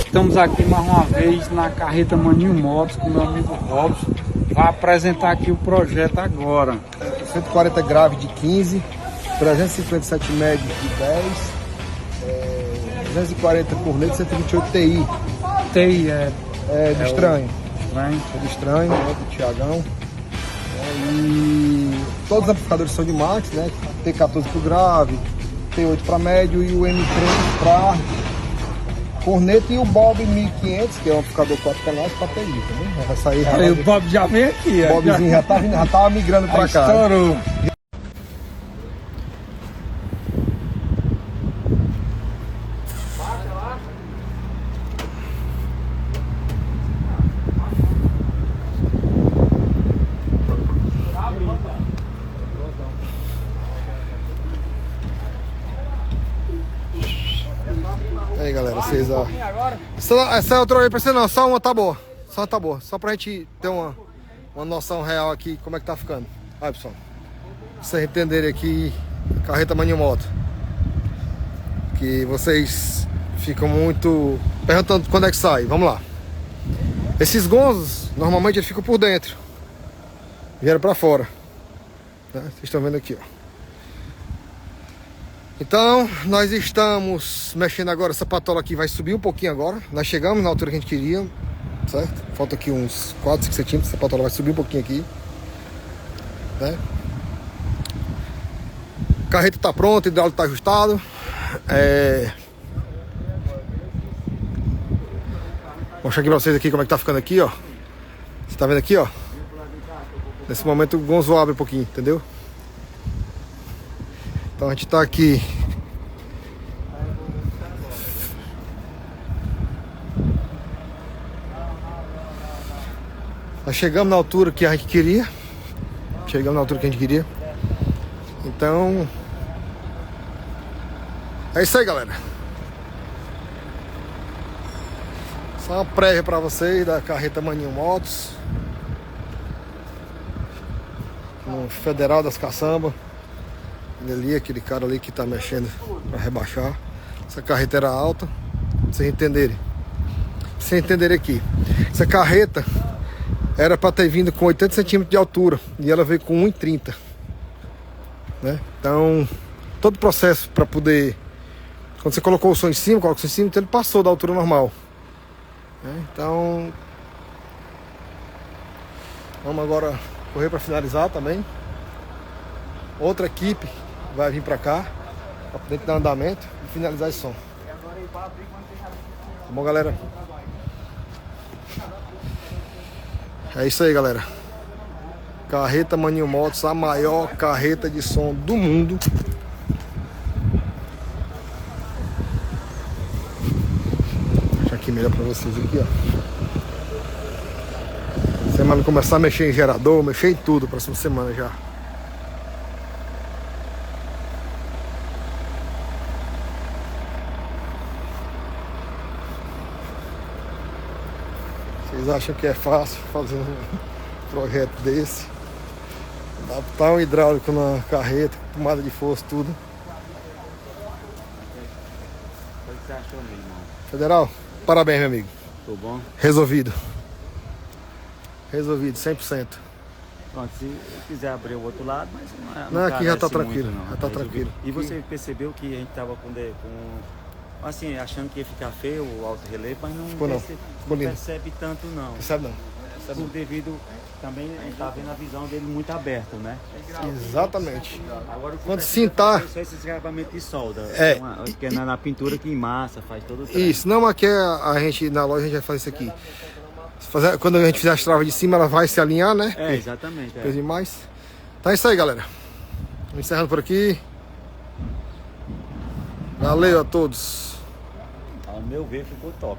Estamos aqui mais uma vez na carreta Maninho Motos com meu amigo Robson. Vai apresentar aqui o projeto agora. 140 grave de 15, 357 médio de 10, 240 corneta, 128 TI. TI Do estranho. Estranho. É do estranho, né, do Thiagão. E todos os amplificadores são de Max, né? T14 para grave, T8 para médio e o M3 para corneta, e o Bob 1500, que é um amplificador 4 canais para TI, tá? Vai sair. Aí o Bob já vem aqui, O Bobzinho já tava migrando para cá. Estourou. Aí galera, vocês ó. Essa outra aí pra você não, só uma tá boa. Só tá boa. Só pra gente ter uma noção real aqui como é que tá ficando. Aí pessoal, pra vocês entenderem aqui, carreta Maninho Moto. Que vocês ficam muito perguntando quando é que sai. Vamos lá. Esses gonzos, normalmente eles ficam por dentro. Vieram pra fora, né? Vocês estão vendo aqui, ó. Então, nós estamos mexendo agora, essa patola aqui vai subir um pouquinho agora. Nós chegamos na altura que a gente queria, certo? Falta aqui uns 4, 5 centímetros, essa patola vai subir um pouquinho aqui, né? Carreta tá pronta, o hidráulico tá ajustado. Vou mostrar aqui pra vocês aqui como é que tá ficando aqui, ó. Você tá vendo aqui, ó? Nesse momento o gonzo abre um pouquinho, entendeu? Então a gente tá aqui. Nós chegamos na altura que a gente queria. Então é isso aí, galera. Só uma prévia pra vocês da carreta Maninho Motos no Federal das Caçambas. Ali, aquele cara ali que tá mexendo para rebaixar. Essa carreta era alta, pra vocês entenderem. Pra vocês entenderem aqui, essa carreta era para ter vindo com 80 centímetros de altura e ela veio com 1,30, né? Então todo o processo para poder, quando você colocou o som em cima, coloca o som em cima, então ele passou da altura normal, né? Então vamos agora correr para finalizar também. Outra equipe vai vir pra cá, pra poder dar andamento e finalizar esse som. Tá bom, galera? É isso aí, galera. Carreta Maninho Motos, a maior carreta de som do mundo. Vou deixar aqui melhor pra vocês aqui, ó. Semana começar a mexer em gerador, mexer em tudo, próxima semana já. Vocês acham que é fácil fazer um projeto desse? Adaptar um hidráulico na carreta, tomada de força, tudo. O que você achou, meu irmão? Federal, parabéns, meu amigo. Tudo bom? Resolvido. Resolvido, 100%. Pronto, se quiser abrir o outro lado, mas Não, aqui já tá carece tranquilo, muito, não. já tá tranquilo. E você percebeu que a gente tava assim, achando que ia ficar feio o alto relevo, mas não, Ficou não. percebe, Ficou não lindo. percebe tanto não. Percebe não? Por devido, também a gente tá vendo a visão dele muito aberta, né? Exatamente. Agora, Quando cintar. só esse escapamento de solda, É, que é na pintura que massa, faz todo o treco. Isso, não, aqui a gente, na loja, a gente vai fazer isso aqui. Quando a gente fizer as travas de cima, ela vai se alinhar, né? É, exatamente. Coisa demais. Então é isso aí, galera. Vamos encerrando por aqui. Valeu a todos. Ao meu ver, ficou top.